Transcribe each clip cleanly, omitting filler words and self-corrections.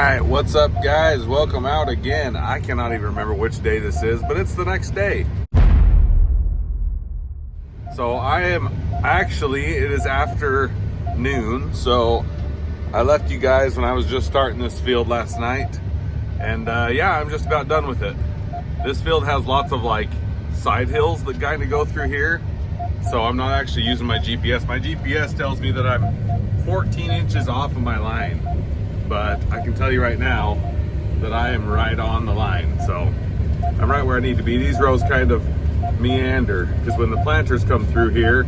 right, what's up guys? Welcome out again. I cannot even remember which day this is, but it's the next day. So it is after noon. So I left you guys when I was just starting this field last night. And yeah, I'm just about done with it. This field has lots of like side hills that kind of go through here. So I'm not actually using my GPS. My GPS tells me that I'm 14 inches off of my line. But I can tell you right now that I am right on the line. So I'm right where I need to be. These rows kind of meander because when the planters come through here,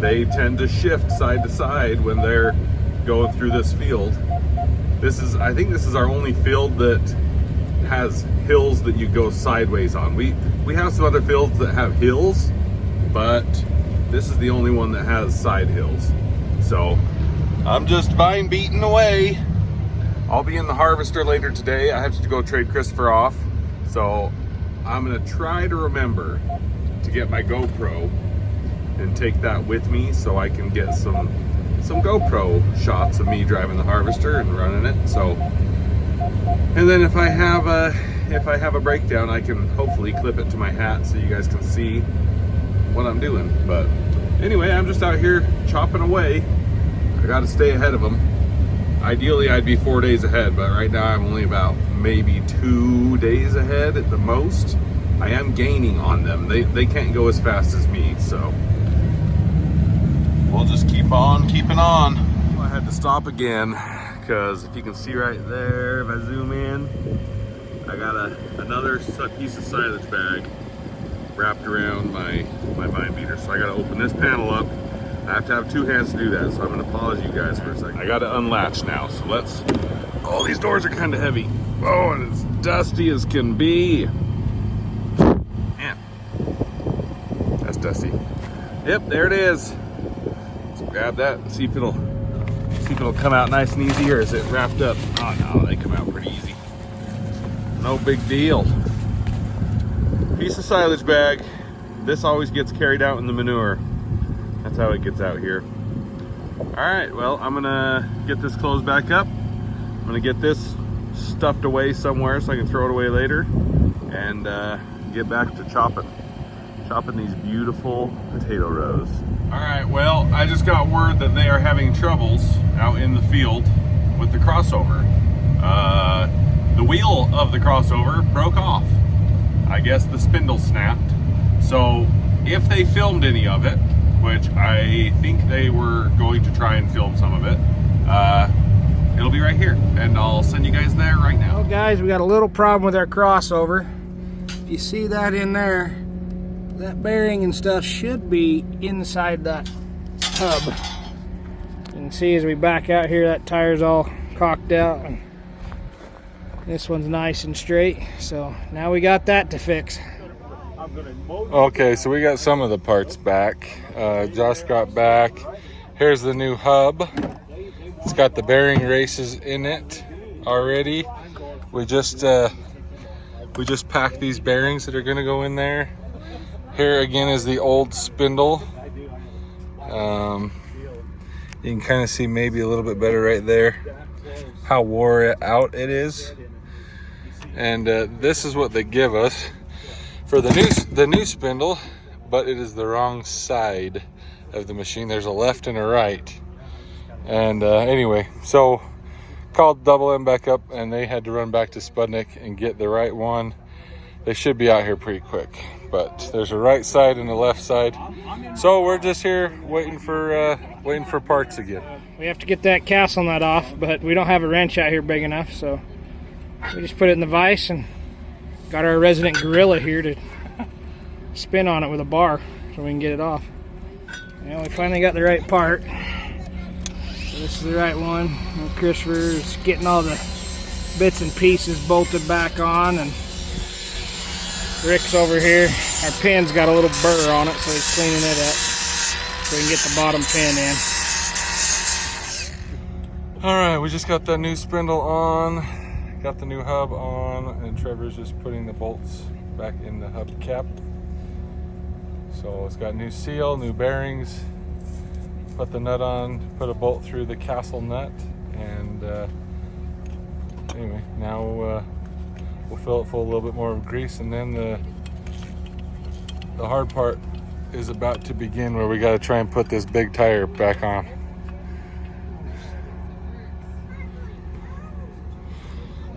they tend to shift side to side when they're going through this field. I think this is our only field that has hills that you go sideways on. We have some other fields that have hills, but this is the only one that has side hills. So I'm just vine beating away. I'll be in the harvester later today. I have to go trade Christopher off. So I'm gonna try to remember to get my GoPro and take that with me so I can get some GoPro shots of me driving the harvester and running it. So, and then if I have a breakdown, I can hopefully clip it to my hat so you guys can see what I'm doing. But anyway, I'm just out here chopping away. I got to stay ahead of them. Ideally, I'd be 4 days ahead, but right now I'm only about maybe 2 days ahead at the most. I am gaining on them. They can't go as fast as me, so we'll just keep on keeping on. I had to stop again because if you can see right there, if I zoom in, I got another piece of silage bag wrapped around my vine beater. So I got to open this panel up. I have to have two hands to do that, so I'm going to pause you guys for a second. I got to unlatch now, so let's... Oh, these doors are kind of heavy. Oh, and it's dusty as can be. Man, that's dusty. Yep, there it is. Let's grab that and see if it'll come out nice and easy, or is it wrapped up? Oh no, they come out pretty easy. No big deal. Piece of silage bag. This always gets carried out in the manure. That's how it gets out here. All right, well, I'm gonna get this closed back up. I'm gonna get this stuffed away somewhere so I can throw it away later and get back to chopping these beautiful potato rows. All right, well, I just got word that they are having troubles out in the field with the crossover. The wheel of the crossover broke off. I guess the spindle snapped. So if they filmed any of it, which I think they were going to try and film some of it, it'll be right here, and I'll send you guys there right now. Well guys, we got a little problem with our crossover. If you see that in there, that bearing and stuff should be inside that hub. You can see as we back out here, that tire's all cocked out, and this one's nice and straight. So now we got that to fix. Okay, so we got some of the parts back. Josh got back. Here's the new hub. It's got the bearing races in it already. We just packed these bearings that are going to go in there. Here again is the old spindle. You can kind of see maybe a little bit better right there how wore out it is. And this is what they give us for the new spindle, but it is the wrong side of the machine. There's a left and a right. And anyway, so called Double M back up, and they had to run back to Spudnik and get the right one. They should be out here pretty quick, but there's a right side and a left side. So we're just here waiting for parts again. We have to get that castle nut off, but we don't have a wrench out here big enough, so we just put it in the vise and got our resident gorilla here to spin on it with a bar so we can get it off. And we finally got the right part. So this is the right one. And Christopher is getting all the bits and pieces bolted back on, and Rick's over here. Our pin's got a little burr on it, so he's cleaning it up so we can get the bottom pin in. All right, we just got that new spindle on. Got the new hub on, and Trevor's just putting the bolts back in the hub cap. So it's got new seal, new bearings. Put the nut on, put a bolt through the castle nut, and Anyway, now we'll fill it full of a little bit more of grease, and then the hard part is about to begin, where we got to try and put this big tire back on.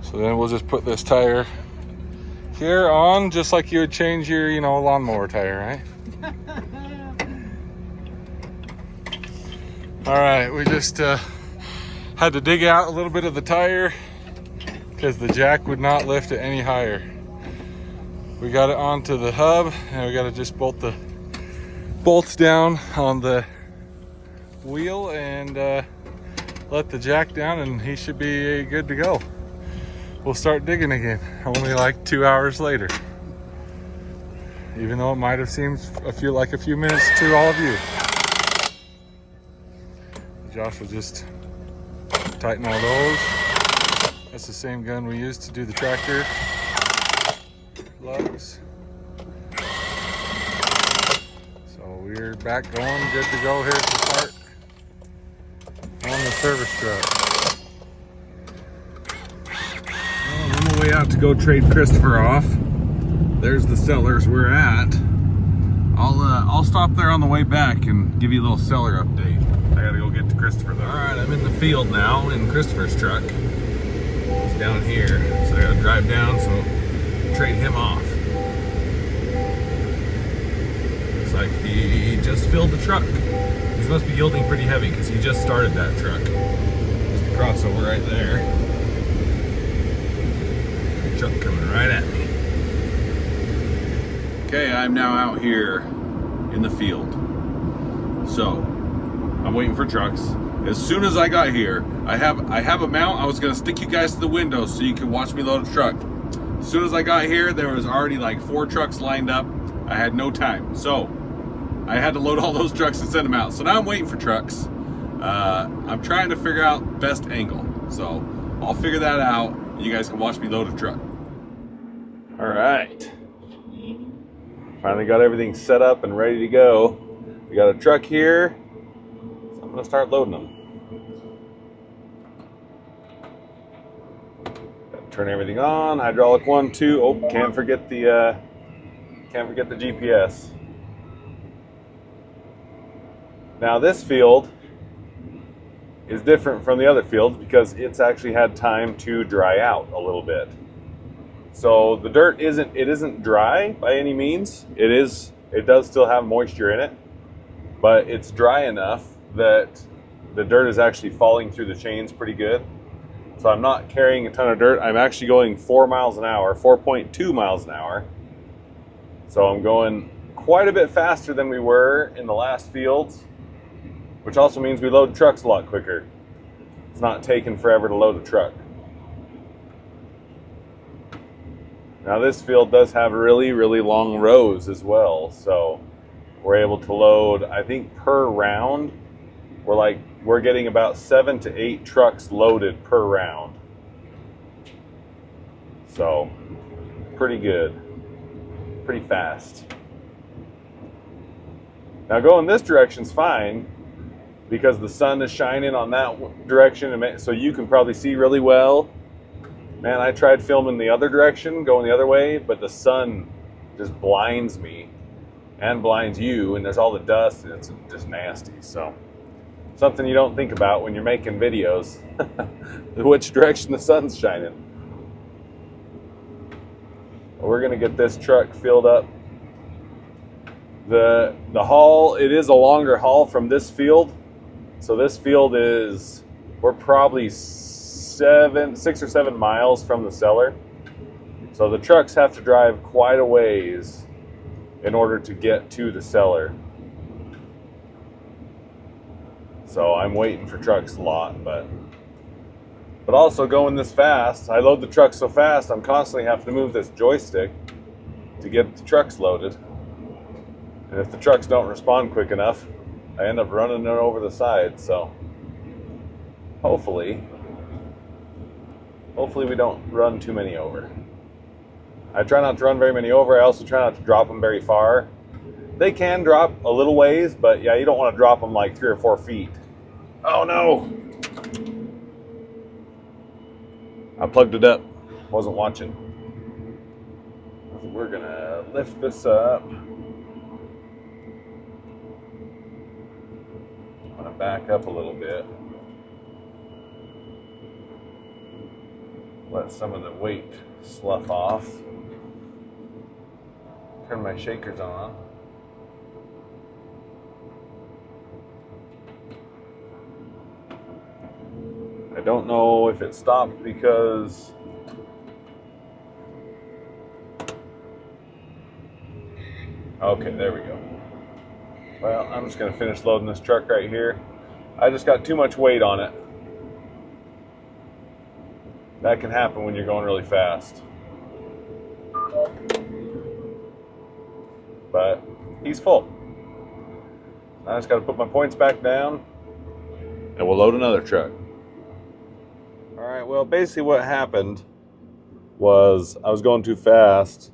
So then we'll just put this tire here on, just like you would change your, you know, lawnmower tire, right? All right, we just had to dig out a little bit of the tire because the jack would not lift it any higher. We got it onto the hub, and we got to just bolt the bolts down on the wheel and let the jack down, and he should be good to go. We'll start digging again, only like 2 hours later. Even though it might have seemed like a few minutes to all of you. Josh will just tighten all those. That's the same gun we used to do the tractor lugs. So we're back going, good to go here to start on the service truck. Well, I'm on my way out to go trade Christopher off. There's the Cellars we're at. I'll stop there on the way back and give you a little Cellar update. I gotta go get to Christopher though. All right, I'm in the field now in Christopher's truck. It's down here, so I gotta drive down, so trade him off. Looks like he just filled the truck. He must be yielding pretty heavy because he just started that truck. Just a crossover right there. Truck coming right at me. Okay, I'm now out here in the field. So, I'm waiting for trucks. As soon as I got here, I have a mount. I was gonna stick you guys to the window so you can watch me load a truck. As soon as I got here, there was already like 4 trucks lined up. I had no time. So, I had to load all those trucks and send them out. So now I'm waiting for trucks. I'm trying to figure out best angle. So, I'll figure that out. You guys can watch me load a truck. All right. Finally got everything set up and ready to go. We got a truck here, so I'm gonna start loading them. Gotta turn everything on. Hydraulic 1, 2. Oh, can't forget the GPS. Now this field is different from the other fields because it's actually had time to dry out a little bit. So the dirt isn't dry by any means. It does still have moisture in it, but it's dry enough that the dirt is actually falling through the chains pretty good. So I'm not carrying a ton of dirt. I'm actually going 4 miles an hour, 4.2 miles an hour. So I'm going quite a bit faster than we were in the last fields, which also means we load trucks a lot quicker. It's not taking forever to load a truck. Now this field does have really, really long rows as well, so we're able to load, I think per round, we're getting about 7 to 8 trucks loaded per round. So, pretty good, pretty fast. Now going this direction's fine because the sun is shining on that direction, so you can probably see really well. Man, I tried filming the other direction, going the other way, but the sun just blinds me and blinds you, and there's all the dust, and it's just nasty. So, something you don't think about when you're making videos, which direction the sun's shining. Well, we're gonna get this truck filled up. The haul, it is a longer haul from this field. So this field we're probably 6 or 7 miles from the Cellar. So the trucks have to drive quite a ways in order to get to the Cellar. So I'm waiting for trucks a lot, but also going this fast, I load the truck so fast, I'm constantly having to move this joystick to get the trucks loaded. And if the trucks don't respond quick enough, I end up running it over the side. So hopefully we don't run too many over. I try not to run very many over. I also try not to drop them very far. They can drop a little ways, but yeah, you don't want to drop them like 3 or 4 feet. Oh no! I plugged it up, wasn't watching. We're gonna lift this up. I'm gonna back up a little bit. Let some of the weight slough off. Turn my shakers on. I don't know if it stopped because okay, there we go. Well, I'm just gonna finish loading this truck right here. I just got too much weight on it. That can happen when you're going really fast. But he's full. I just gotta put my points back down and we'll load another truck. All right, well, basically what happened was I was going too fast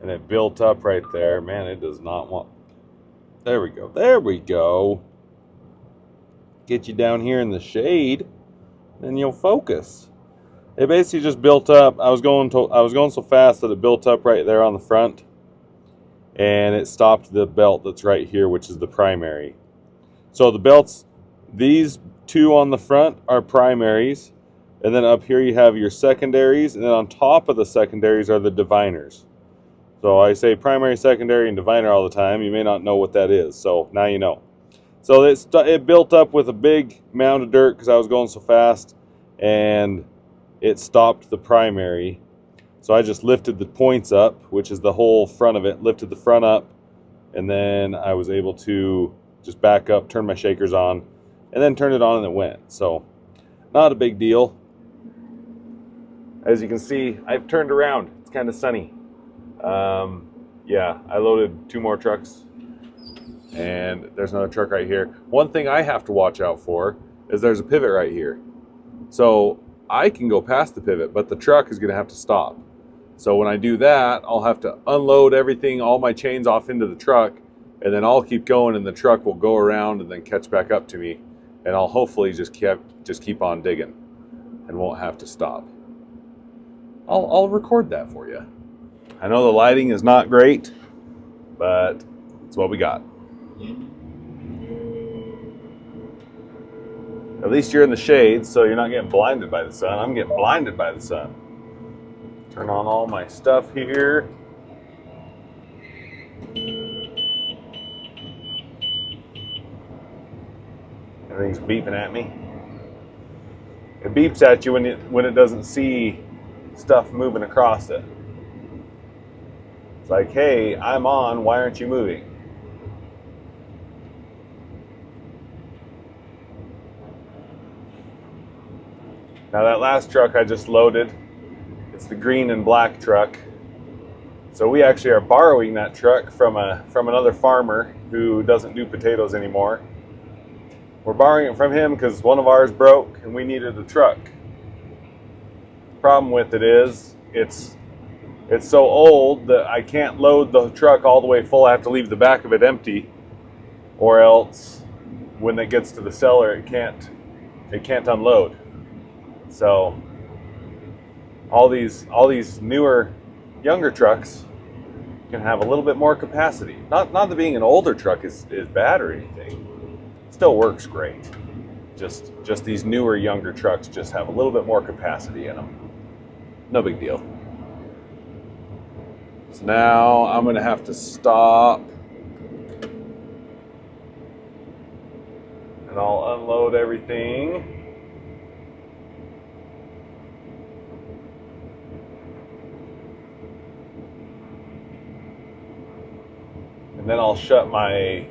and it built up right there. Man, it does not want... There we go. There we go. Get you down here in the shade and you'll focus. It basically just built up. I was going so fast that it built up right there on the front and it stopped the belt that's right here, which is the primary. So the belts, these two on the front are primaries, and then up here you have your secondaries, and then on top of the secondaries are the diviners. So I say primary, secondary, and diviner all the time. You may not know what that is, so now you know. So it built up with a big mound of dirt because I was going so fast, and it stopped the primary. So I just lifted the points up, which is the whole front of it, lifted the front up, and then I was able to just back up, turn my shakers on, and then turn it on and it went. So not a big deal. As you can see, I've turned around. It's kind of sunny. Yeah, I loaded 2 more trucks and there's another truck right here. One thing I have to watch out for is there's a pivot right here. So I can go past the pivot, but the truck is gonna have to stop. So when I do that, I'll have to unload everything, all my chains off into the truck, and then I'll keep going and the truck will go around and then catch back up to me. And I'll hopefully just keep on digging and won't have to stop. I'll record that for you. I know the lighting is not great, but it's what we got. At least you're in the shade, so you're not getting blinded by the sun. I'm getting blinded by the sun. Turn on all my stuff here. Everything's beeping at me. It beeps at you when it doesn't see stuff moving across it. It's like, hey, I'm on, why aren't you moving? Now that last truck I just loaded, it's the green and black truck. So we actually are borrowing that truck from another farmer who doesn't do potatoes anymore. We're borrowing it from him because one of ours broke and we needed a truck. Problem with it is it's so old that I can't load the truck all the way full. I have to leave the back of it empty, or else when it gets to the cellar it can't unload. So all these newer, younger trucks can have a little bit more capacity. Not that being an older truck is bad or anything. It still works great. Just these newer, younger trucks just have a little bit more capacity in them. No big deal. So now I'm gonna have to stop and I'll unload everything. And then I'll shut my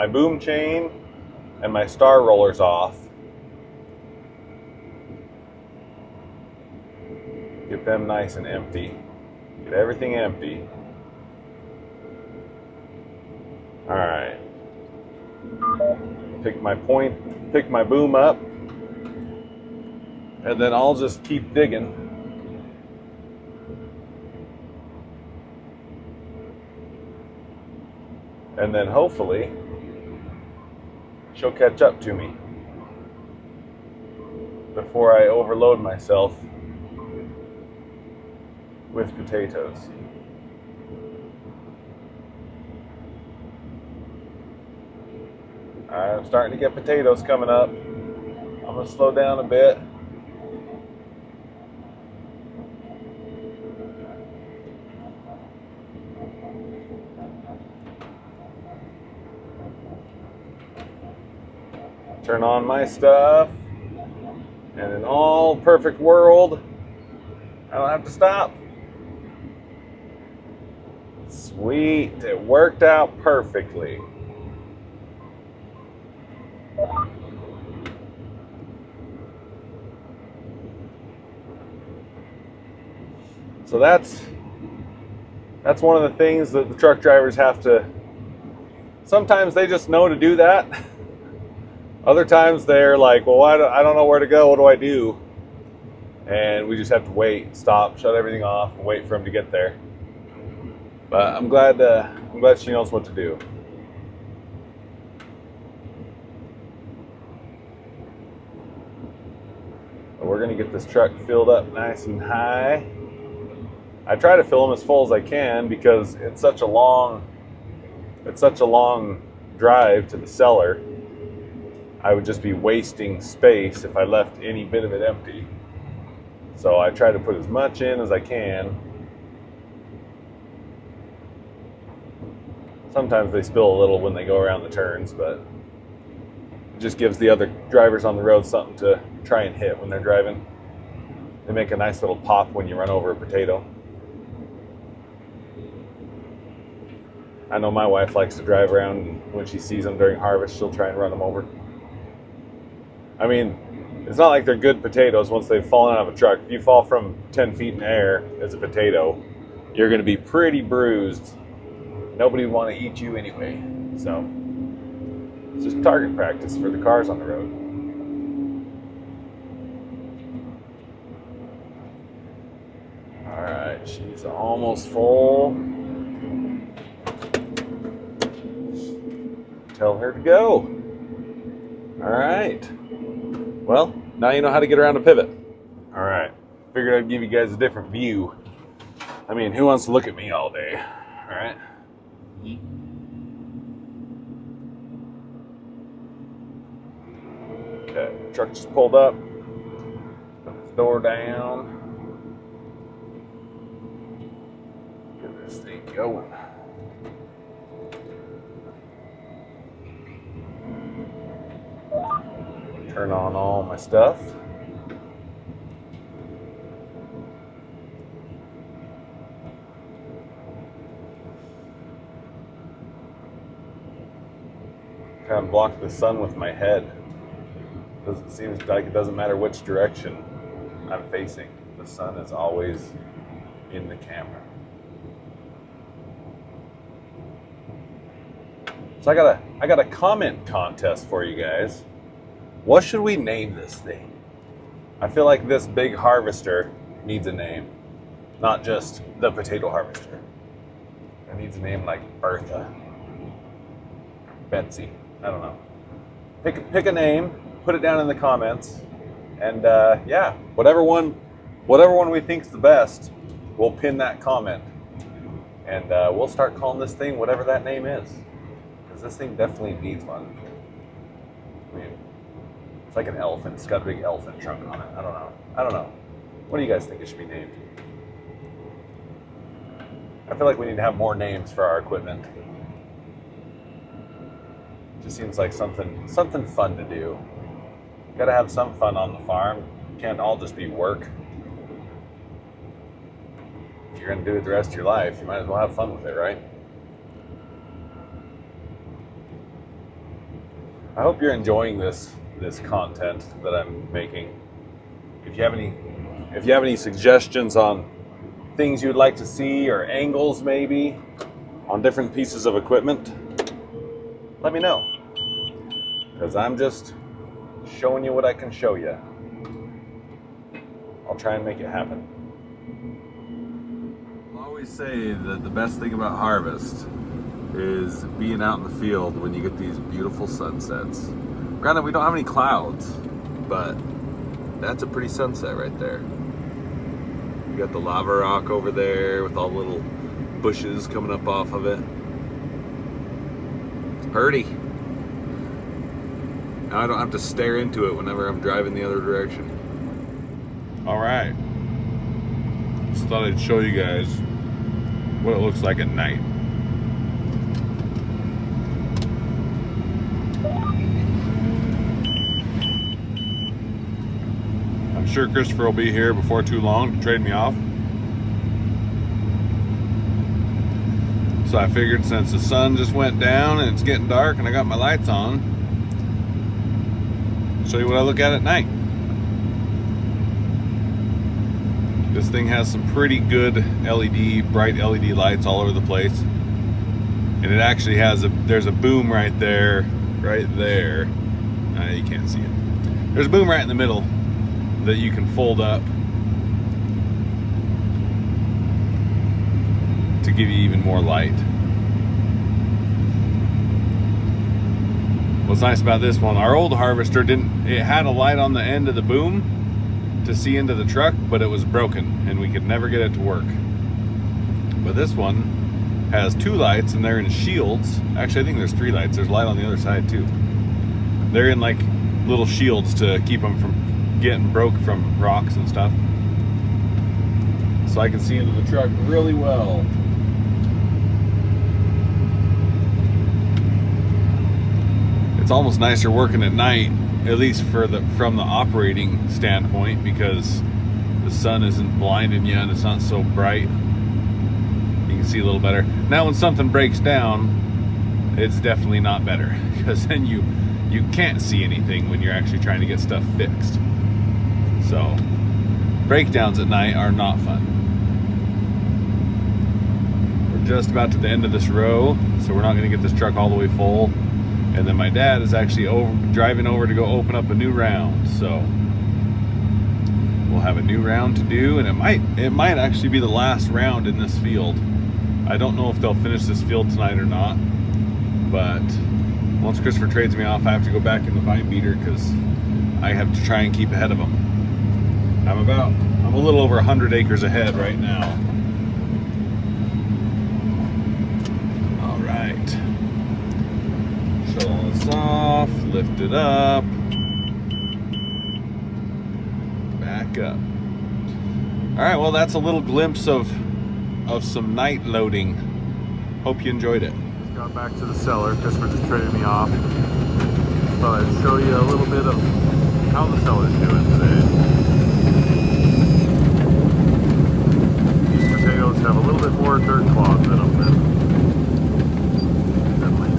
boom chain and my star rollers off. Get them nice and empty. Get everything empty. All right. Pick my boom up, and then I'll just keep digging. And then hopefully she'll catch up to me. before I overload myself with potatoes. Alright, I'm starting to get potatoes coming up. I'm going to slow down a bit. Turn on my stuff. And in all perfect world, I don't have to stop. Sweet, it worked out perfectly. So that's one of the things that the truck drivers have to, sometimes they just know to do that. Other times they're like, well, I don't know where to go, what do I do? And we just have to wait, stop, shut everything off, and wait for him to get there. But I'm glad she knows what to do. But we're gonna get this truck filled up nice and high. I try to fill them as full as I can because it's such a long drive to the cellar. I would just be wasting space if I left any bit of it empty. So I try to put as much in as I can. Sometimes they spill a little when they go around the turns, but it just gives the other drivers on the road something to try and hit when they're driving. They make a nice little pop when you run over a potato. I know my wife likes to drive around, and when she sees them during harvest, she'll try and run them over. I mean, it's not like they're good potatoes once they've fallen out of a truck. If you fall from 10 feet in the air as a potato, you're going to be pretty bruised. Nobody would want to eat you anyway. So, it's just target practice for the cars on the road. Alright, she's almost full. Tell her to go. Alright. Well, now you know how to get around a pivot. Alright. Figured I'd give you guys a different view. I mean, who wants to look at me all day? Alright. Okay, truck just pulled up. Put the door down. Get this thing going. Turn on all my stuff. Kind of block the sun with my head. It seems like it doesn't matter which direction I'm facing. The sun is always in the camera. So I got a comment contest for you guys. What should we name this thing? I feel like this big harvester needs a name, not just the potato harvester. It needs a name like Bertha, Betsy. I don't know. Pick a name, put it down in the comments, and yeah, whatever one we think's the best, we'll pin that comment, and we'll start calling this thing whatever that name is, because this thing definitely needs one. I mean, it's like an elephant. It's got a big elephant trunk on it. I don't know. What do you guys think it should be named? I feel like we need to have more names for our equipment. Just seems like something fun to do. Gotta have some fun on the farm. Can't all just be work. If you're gonna do it the rest of your life, you might as well have fun with it, right? I hope you're enjoying this content that I'm making. If you have any suggestions on things you'd like to see or angles maybe on different pieces of equipment, let me know. Because I'm just showing you what I can show you. I'll try and make it happen. I always say that the best thing about harvest is being out in the field when you get these beautiful sunsets. Granted, we don't have any clouds, but That's a pretty sunset right there. You got the lava rock over there with all the little bushes coming up off of it. It's pretty. Now I don't have to stare into it whenever I'm driving the other direction. All right. Just thought I'd show you guys what it looks like at night. I'm sure Christopher will be here before too long to trade me off. So I figured since the sun just went down and it's getting dark and I got my lights on, show you what I look at night. This thing has some pretty good bright LED lights all over the place. And it actually has there's a boom right there. You can't see it. There's a boom right in the middle that you can fold up to give you even more light. What's nice about this one, our old harvester it had a light on the end of the boom to see into the truck, but it was broken and we could never get it to work. But this one has 2 lights and they're in shields. Actually, I think there's 3 lights. There's a light on the other side too. They're in like little shields to keep them from getting broke from rocks and stuff. So I can see into the truck really well. It's almost nicer working at night, at least from the operating standpoint, because the sun isn't blinding you and it's not so bright. You can see a little better. Now when something breaks down, it's definitely not better, because then you can't see anything when you're actually trying to get stuff fixed. So breakdowns at night are not fun. We're just about to the end of this row, so we're not going to get this truck all the way full. And then my dad is actually driving over to go open up a new round. So we'll have a new round to do, and it might actually be the last round in this field. I don't know if they'll finish this field tonight or not, but once Christopher trades me off, I have to go back in the vine beater because I have to try and keep ahead of him. I'm a little over 100 acres ahead right now. All right. Shut all this off, lift it up, back up. All right, well, that's a little glimpse of some night loading. Hope you enjoyed it. Just got back to the cellar. Christopher just traded me off. Thought I'd show you a little bit of how the cellar's doing today. These potatoes have a little bit more dirt clods in them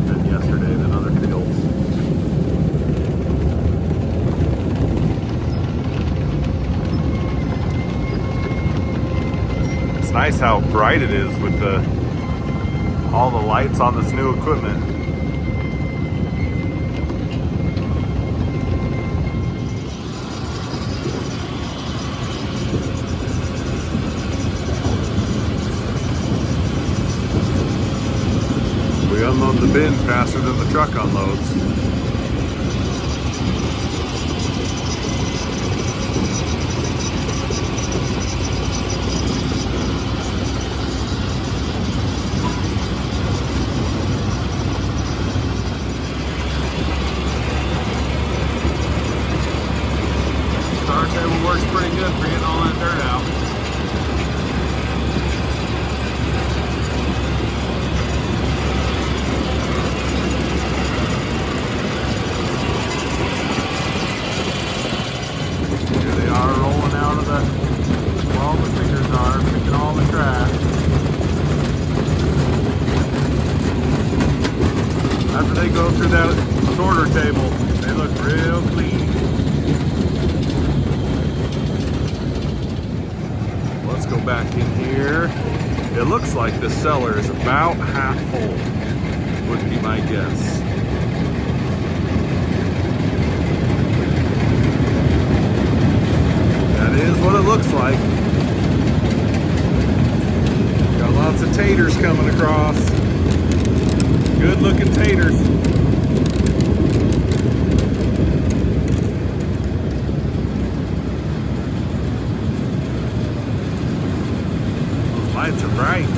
than yesterday than other fields. It's nice how bright it is with all the lights on this new equipment. We unload the bin faster than the truck unloads. Start table works pretty good for getting all that dirt out. After they go through that sorter table, they look real clean. Let's go back in here. It looks like the cellar is about half full, would be my guess. That is what it looks like. Got lots of taters coming across. Good looking taters. Lights are bright.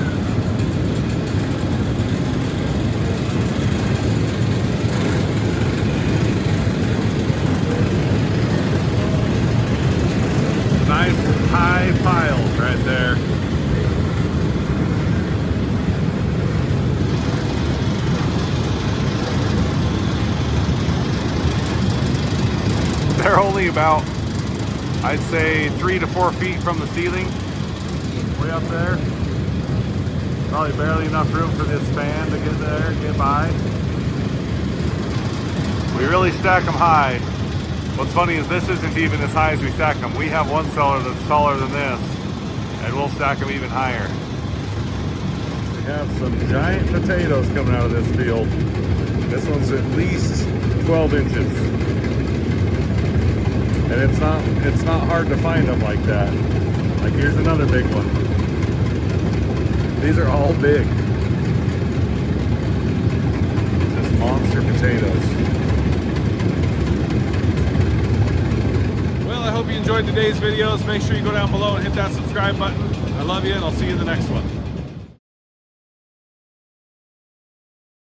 Nice high piles right there. They're only about, I'd say, 3 to 4 feet from the ceiling. Way up there. Probably barely enough room for this fan to get there, get by. We really stack them high. What's funny is this isn't even as high as we stack them. We have one cellar that's taller than this, and we'll stack them even higher. We have some giant potatoes coming out of this field. This one's at least 12 inches. And it's not hard to find them like that. Like here's another big one. These are all big. Just monster potatoes. Well, I hope you enjoyed today's videos. Make sure you go down below and hit that subscribe button. I love you, and I'll see you in the next one.